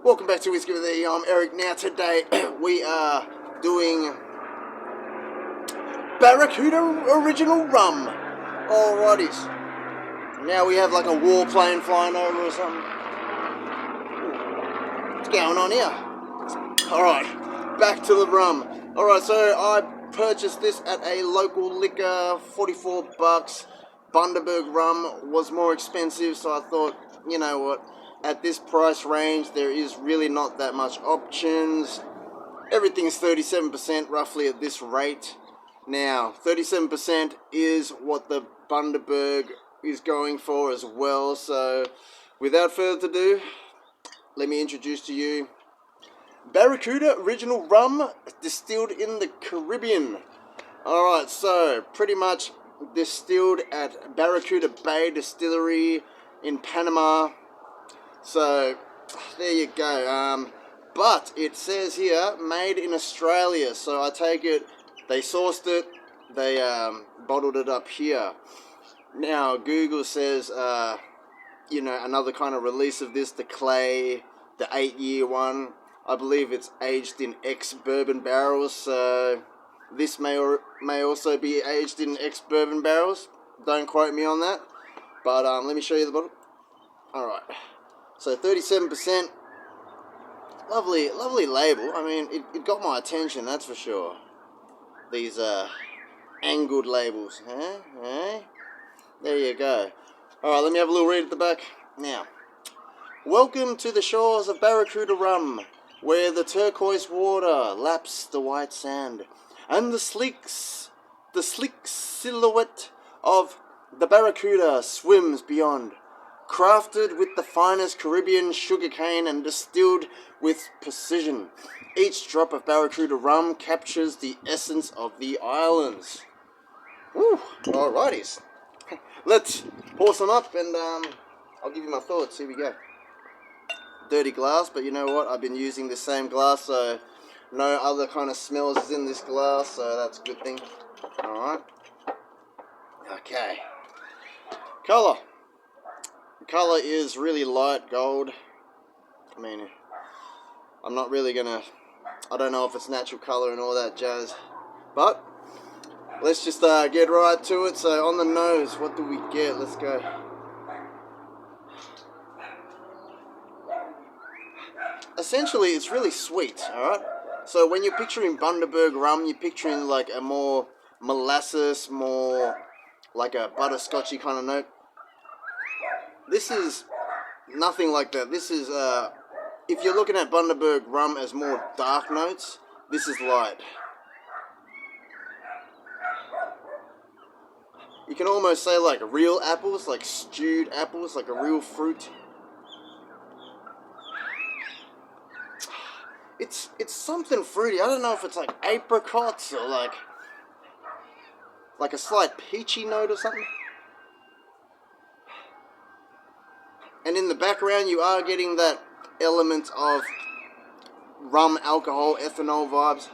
Welcome back to Whiskey with E. I'm Eric. Now today we are doing Barracuda original rum. Alrighties. Now we have like a warplane flying over or something. What's going on here? Alright, back to the rum. Alright, so I purchased this at a local liquor, 44 bucks. Bundaberg rum was more expensive, so I thought, you know what, at this price range there is really not that much options. Everything's 37% roughly at this rate. Now 37% is what the Bundaberg is going for as well, so without further ado, let me introduce to you Barracuda original rum distilled in the Caribbean. Alright, so pretty much distilled at Barracuda Bay Distillery in Panama. So there you go. But it says here made in Australia, so I take it they sourced it, they bottled it up here. Now Google says another kind of release of this, the Clay, the 8-year one. I believe it's aged in ex-bourbon barrels, so this may also be aged in ex-bourbon barrels. Don't quote me on that, but let me show you the bottle. Alright, so 37%, lovely label. I mean, it got my attention, that's for sure. These angled labels, huh? There you go. Alright, let me have a little read at the back. Now, welcome to the shores of Barracuda rum, where the turquoise water laps the white sand, and the sleek silhouette of the Barracuda swims beyond. Crafted with the finest Caribbean sugarcane and distilled with precision, each drop of Barracuda rum captures the essence of the islands. Woo! Alrighties. Let's pour some up and I'll give you my thoughts. Here we go. Dirty glass, but you know what? I've been using the same glass, so no other kind of smells is in this glass, so that's a good thing. Alright. Okay. Colour. The colour is really light gold. I mean, I'm not really gonna, I don't know if it's natural colour and all that jazz, but let's just get right to it. So on the nose, what do we get? Let's go. Essentially, it's really sweet, alright? So when you're picturing Bundaberg rum, you're picturing like a more molasses, more like a butterscotchy kind of note. This is nothing like that. This is, if you're looking at Bundaberg rum as more dark notes, this is light. You can almost say like real apples, like stewed apples, like a real fruit. It's something fruity. I don't know if it's like apricots or like a slight peachy note or something. And in the background, you are getting that element of rum, alcohol, ethanol vibes.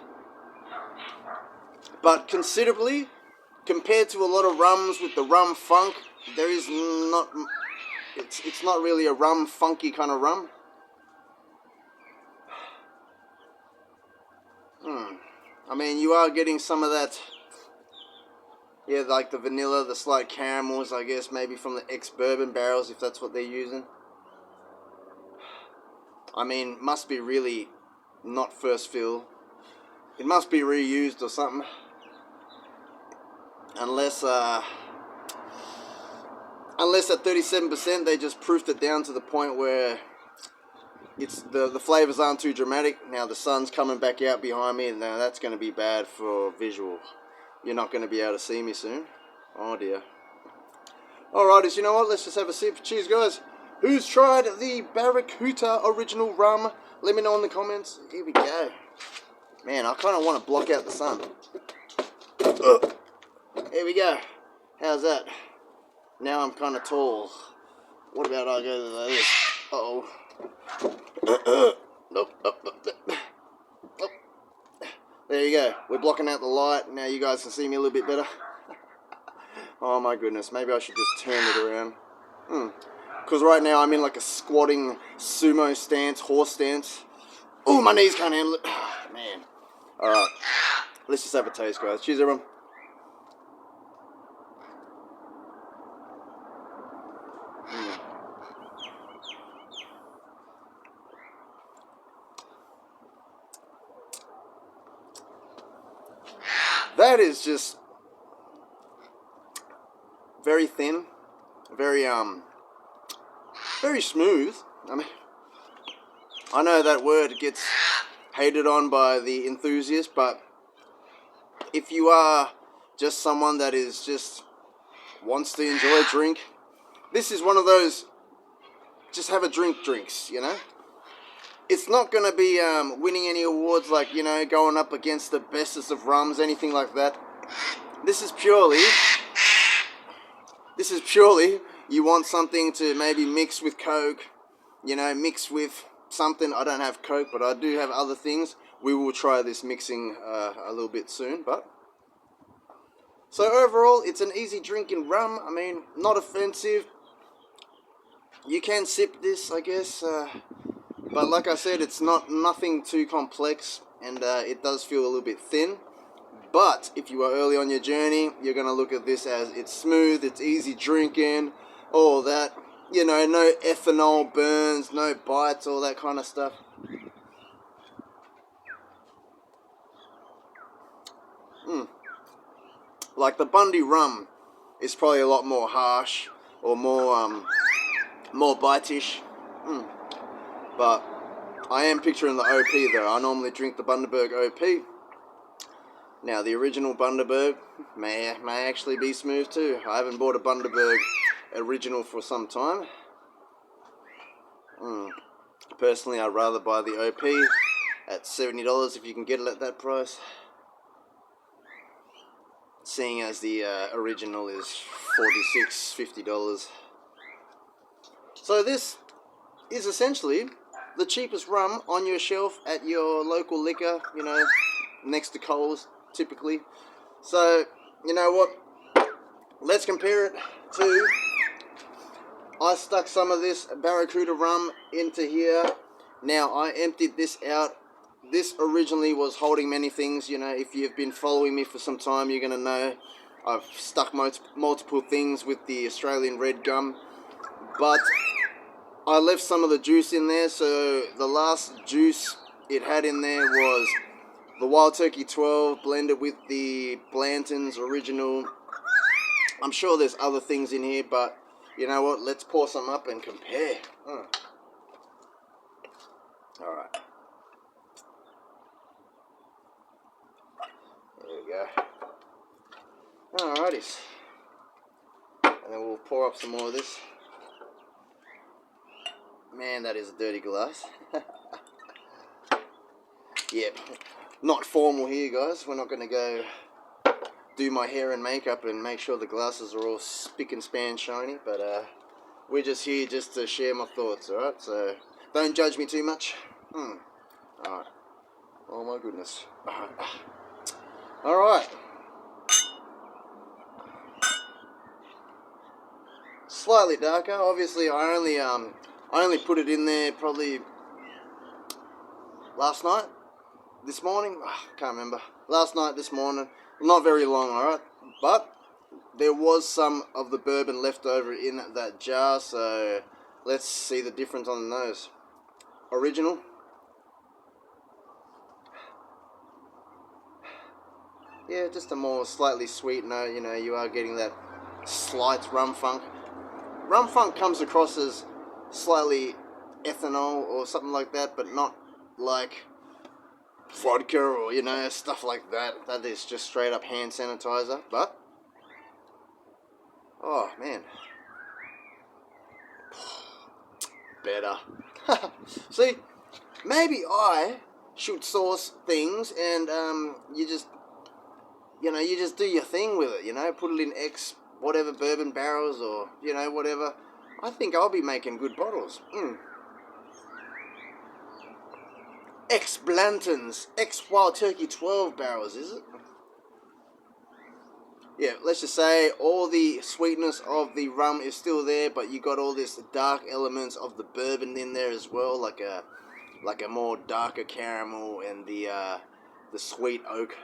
But considerably, compared to a lot of rums with the rum funk, there is not, it's not really a rum funky kind of rum. I mean, you are getting some of that, yeah, like the vanilla, the slight caramels, I guess, maybe from the ex-bourbon barrels, if that's what they're using. I mean, must be really not first fill. It must be reused or something. Unless at 37% they just proofed it down to the point where it's the flavors aren't too dramatic. Now the sun's coming back out behind me, and now that's going to be bad for visual. You're not going to be able to see me soon. Oh dear. Alrighties, you know what? Let's just have a sip. Cheers, guys. Who's tried the Barracuda original rum? Let me know in the comments. Here we go. Man, I kind of want to block out the sun. Here we go. How's that? Now I'm kind of tall. What about I go like this? Uh-oh. Nope. There you go. We're blocking out the light. Now you guys can see me a little bit better. Oh my goodness. Maybe I should just turn it around. because right now I'm in like a squatting sumo stance, horse stance. Oh, my knees can't handle it. Man. Alright, let's just have a taste, guys. Cheers, everyone. That is just very thin, very smooth. I mean, I know that word gets hated on by the enthusiast, but if you are just someone that is just wants to enjoy a drink, this is one of those just have a drink drinks, you know? It's not going to be winning any awards like, you know, going up against the bestest of rums, anything like that. This is purely you want something to maybe mix with Coke, you know, mix with something. I don't have Coke, but I do have other things. We will try this mixing a little bit soon, but so overall, it's an easy drinking rum. I mean, not offensive. You can sip this, I guess, but like I said, it's nothing too complex, and it does feel a little bit thin. But if you are early on your journey, you're going to look at this as it's smooth, it's easy drinking, all that. You know, no ethanol burns, no bites, all that kind of stuff. Like the Bundy rum is probably a lot more harsh or more bite-ish. But I am picturing the OP though. I normally drink the Bundaberg OP. Now the original Bundaberg may actually be smooth too. I haven't bought a Bundaberg original for some time. Personally, I'd rather buy the OP at $70 if you can get it at that price. Seeing as the original is $46, $50. So this is essentially the cheapest rum on your shelf at your local liquor, you know, next to Coles, typically. So, you know what? Let's compare it to... I stuck some of this Barracuda rum into here. Now, I emptied this out. This originally was holding many things. You know, if you've been following me for some time, you're going to know I've stuck multiple things with the Australian red gum. But I left some of the juice in there, so the last juice it had in there was the Wild Turkey 12 blended with the Blanton's original. I'm sure there's other things in here, but you know what? Let's pour some up and compare. Alright. There we go. Alrighties. And then we'll pour up some more of this. Man, that is a dirty glass. Yep. Not formal here, guys. We're not going to go do my hair and makeup and make sure the glasses are all spick and span shiny, but we're just here just to share my thoughts, alright? So don't judge me too much. Alright. Oh my goodness. Alright. Slightly darker. Obviously I only put it in there probably last night, this morning, can't remember. Last night, this morning. Not very long, alright? But there was some of the bourbon left over in that jar, so let's see the difference on the nose. Original. Yeah, just a more slightly sweet note, you know, you are getting that slight rum funk. Rum funk comes across as slightly ethanol or something like that, but not like vodka or, you know, stuff like that. That is just straight up hand sanitizer, but oh man, better. See, maybe I should source things and you just do your thing with it, you know, put it in X whatever bourbon barrels or, you know, whatever. I think I'll be making good bottles. X Blanton's, X Wild Turkey 12 barrels, is it? yeah, let's just say all the sweetness of the rum is still there, but you got all this dark elements of the bourbon in there as well, like a more darker caramel and the sweet oak.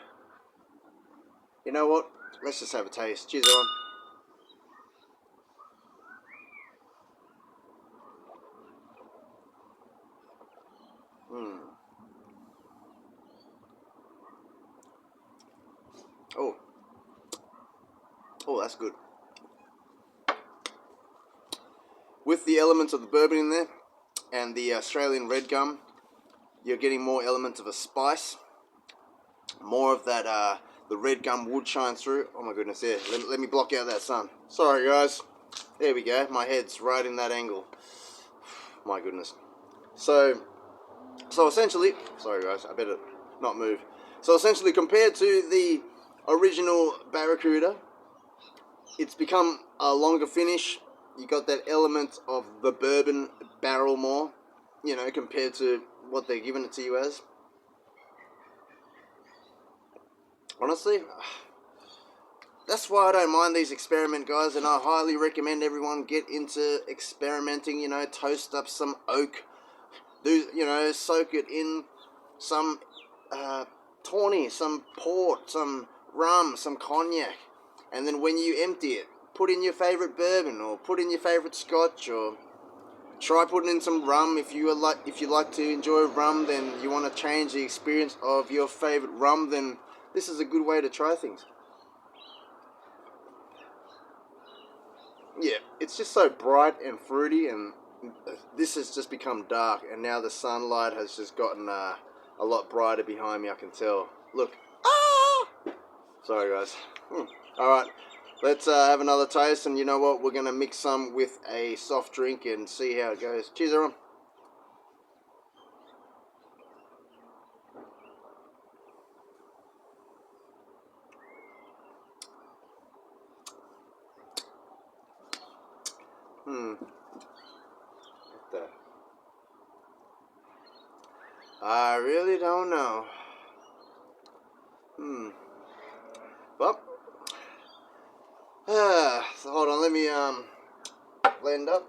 You know what? Let's just have a taste. Cheers, everyone. Oh, oh, that's good. With the elements of the bourbon in there and the Australian red gum, you're getting more elements of a spice. More of that, the red gum would shine through. Oh my goodness, yeah. Let me block out that sun. Sorry, guys. There we go. My head's right in that angle. My goodness. So essentially, sorry guys, I better not move. So essentially, compared to the original Barracuda, it's become a longer finish. You got that element of the bourbon barrel more, you know, compared to what they're giving it to you as. Honestly, that's why I don't mind these experiment guys, and I highly recommend everyone get into experimenting. You know, toast up some oak, soak it in some tawny, some port, some rum, some cognac, and then when you empty it, put in your favorite bourbon or put in your favorite scotch, or try putting in some rum. If you like to enjoy rum, then you want to change the experience of your favorite rum, then this is a good way to try things. Yeah, it's just so bright and fruity, and this has just become dark, and now the sunlight has just gotten a lot brighter behind me, I can tell. Look. Ah! Sorry, guys. Alright, let's have another taste, and you know what? We're going to mix some with a soft drink and see how it goes. Cheers, everyone. I really don't know. Well, so hold on, let me blend up.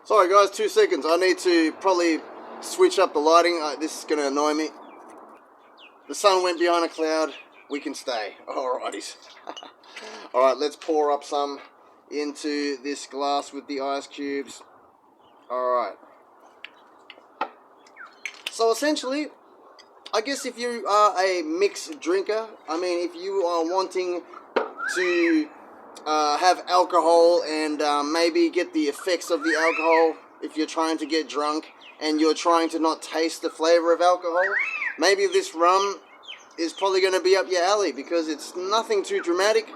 Sorry guys, 2 seconds. I need to probably switch up the lighting. This is going to annoy me. The sun went behind a cloud. We can stay. Alrighties. Alright, let's pour up some into this glass with the ice cubes. Alright. So essentially, I guess if you are a mixed drinker, I mean, if you are wanting to have alcohol and maybe get the effects of the alcohol, if you're trying to get drunk and you're trying to not taste the flavor of alcohol, maybe this rum is probably going to be up your alley because it's nothing too dramatic.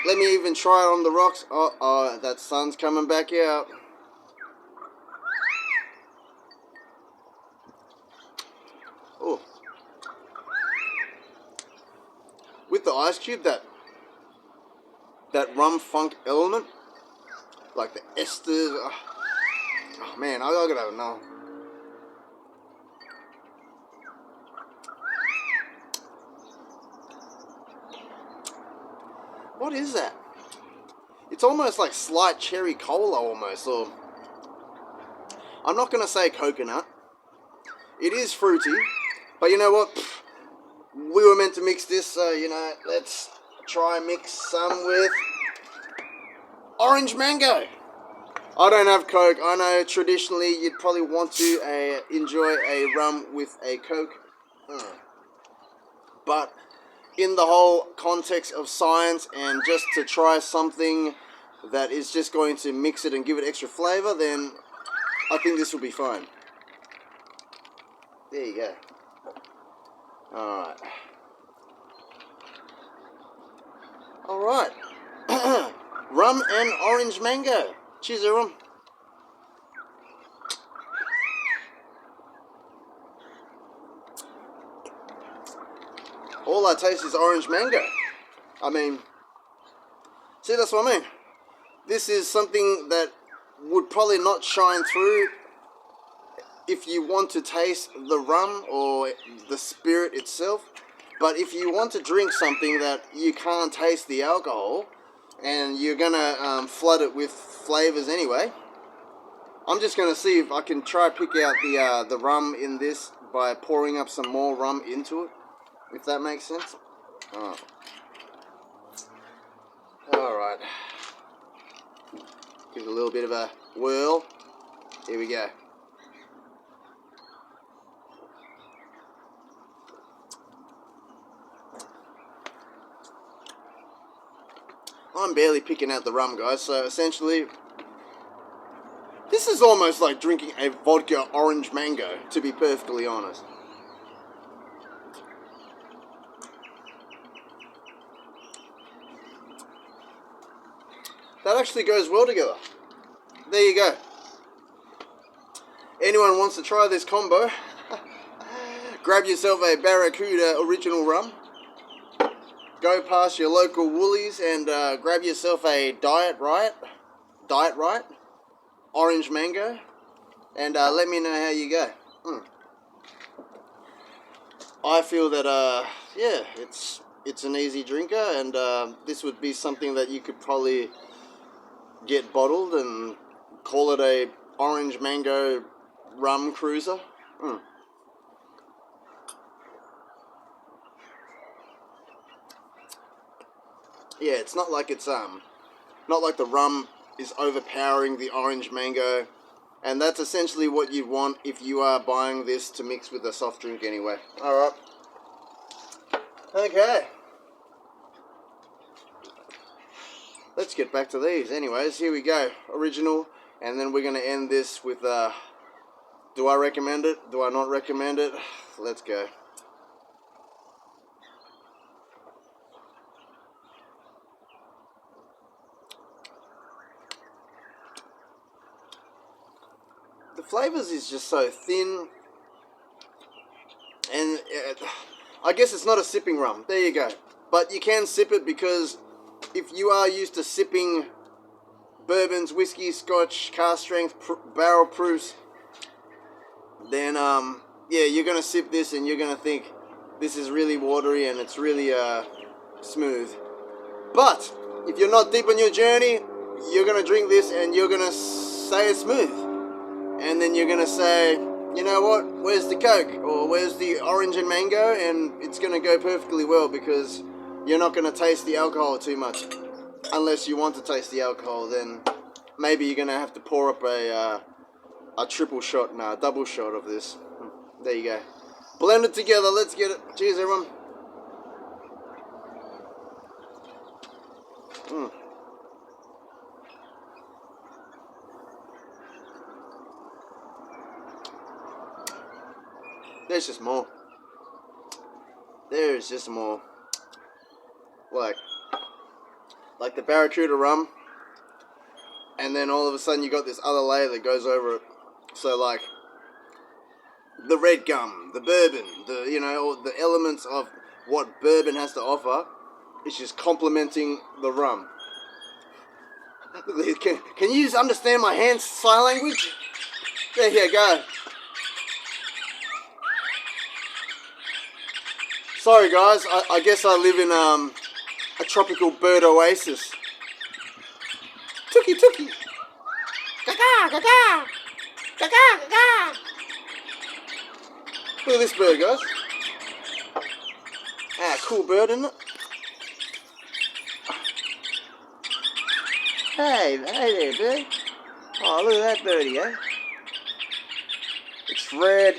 Let me even try it on the rocks. Oh, that sun's coming back out. Oh, with the ice cube, that rum funk element, like the esters. Oh man, I gotta know. What is that? It's almost like slight cherry cola almost, or I'm not gonna say coconut. It is fruity, but you know what? We were meant to mix this, so you know, let's try and mix some with orange mango. I don't have Coke. I know traditionally you'd probably want to enjoy a rum with a Coke. But in the whole context of science and just to try something that is just going to mix it and give it extra flavor, then I think this will be fine. There you go. Alright. Rum and orange mango. Cheers, everyone. All I taste is orange mango. I mean, see, that's what I mean. This is something that would probably not shine through if you want to taste the rum or the spirit itself. But if you want to drink something that you can't taste the alcohol, and you're gonna flood it with flavors anyway, I'm just gonna see if I can try pick out the rum in this by pouring up some more rum into it, if that makes sense. Oh. All right. Give it a little bit of a whirl. Here we go. I'm barely picking out the rum, guys, so essentially this is almost like drinking a vodka orange mango, to be perfectly honest. That actually goes well together. There you go. Anyone wants to try this combo, grab yourself a Barracuda original rum, go past your local Woolies and grab yourself a Diet Right orange mango, and let me know how you go. I feel that yeah, it's an easy drinker, and this would be something that you could probably get bottled and call it a orange mango rum cruiser. Yeah, it's not like not like the rum is overpowering the orange mango, and that's essentially what you want if you are buying this to mix with a soft drink anyway. Alright. Okay. Let's get back to these. Anyways, here we go. Original, and then we're going to end this with, do I recommend it? Do I not recommend it? Let's go. The flavors is just so thin, and I guess it's not a sipping rum. There you go. But you can sip it, because if you are used to sipping bourbons, whiskey, scotch, cask strength, barrel proofs, then yeah, you're gonna sip this and you're gonna think this is really watery and it's really smooth. But if you're not deep on your journey, you're gonna drink this and you're gonna say it's smooth. And then you're going to say, you know what, where's the Coke? Or where's the orange and mango? And it's going to go perfectly well, because you're not going to taste the alcohol too much. Unless you want to taste the alcohol, then maybe you're going to have to pour up a triple shot, no, a double shot of this. There you go. Blend it together, let's get it. Cheers, everyone. There's just more. There's just more. Like the Barracuda rum, and then all of a sudden you got this other layer that goes over it. So like the red gum, the bourbon, all the elements of what bourbon has to offer, is just complementing the rum. Can you understand my hand sign language? There you go. Sorry guys, I guess I live in a tropical bird oasis. Tookie tookie. Gaga gaga. Gaga gaga. Look at this bird, guys. Cool bird, isn't it? Hey there, bird. Oh, look at that birdie, eh? It's red.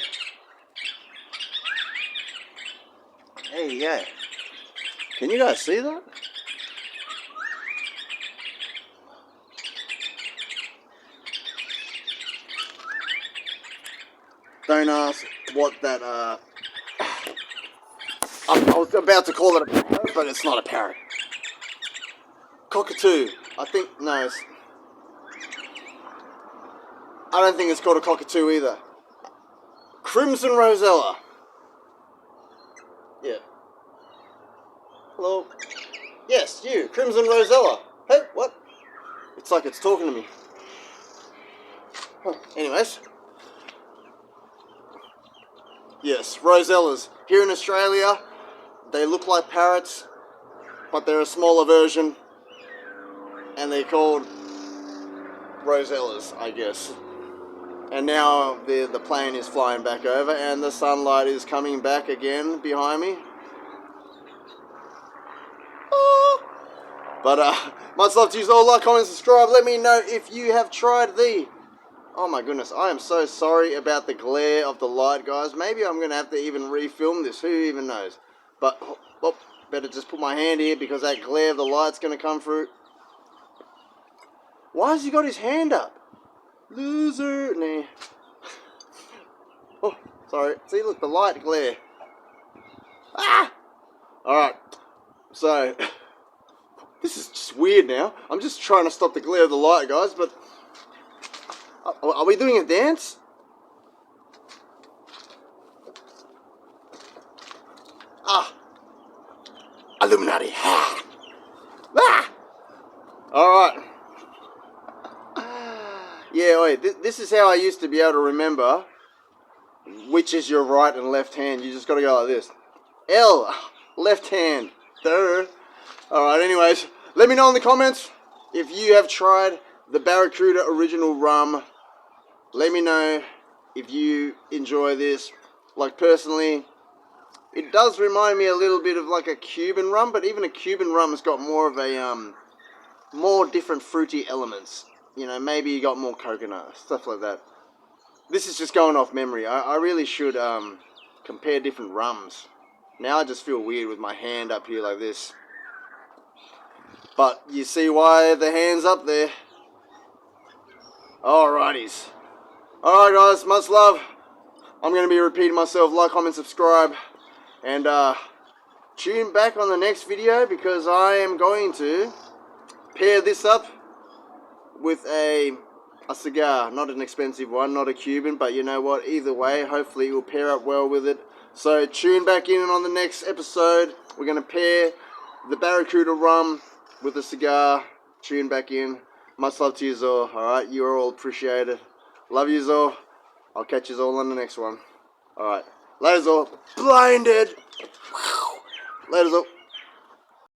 There you go. Can you guys see that? Don't ask what that, I was about to call it a parrot, but it's not a parrot. Cockatoo. I don't think it's called a cockatoo either. Crimson Rosella. Yeah. Hello. Yes, you, Crimson Rosella. Hey, what? It's like it's talking to me. Anyways. Yes, rosellas. Here in Australia, they look like parrots, but they're a smaller version, and they're called rosellas, I guess. And now the plane is flying back over, and the sunlight is coming back again behind me. But much love to you all. Like, comment, subscribe. Let me know if you have tried the... Oh my goodness, I am so sorry about the glare of the light, guys. Maybe I'm going to have to even refilm this. Who even knows? But, oh, better just put my hand here because that glare of the light's going to come through. Why has he got his hand up? Loser. Nah. Oh, sorry. See, look, the light glare. Ah! Alright. So, this is just weird now. I'm just trying to stop the glare of the light, guys, but... Are we doing a dance? Ah! Illuminati! Ah! Ah! Alright. Yeah, wait, this is how I used to be able to remember which is your right and left hand. You just gotta go like this. L, left hand. Duh. Alright, anyways, let me know in the comments if you have tried the Barracuda original rum. Let me know if you enjoy this. Like, personally, it does remind me a little bit of like a Cuban rum, but even a Cuban rum has got more of a, more different fruity elements. You know, maybe you got more coconut, stuff like that. This is just going off memory. I really should compare different rums. Now I just feel weird with my hand up here like this. But you see why the hand's up there. Alrighties. Alright guys, much love. I'm going to be repeating myself. Like, comment, subscribe. And tune back on the next video because I am going to pair this up with a cigar. Not an expensive one, not a Cuban, but you know what, either way, hopefully it will pair up well with it. So tune back in on the next episode. We're going to pair the Barracuda rum with a cigar. Tune back in. Much love to you all. Alright, you are all appreciated. Love you all. I'll catch you all on the next one. Alright, later all. Blinded. Later all.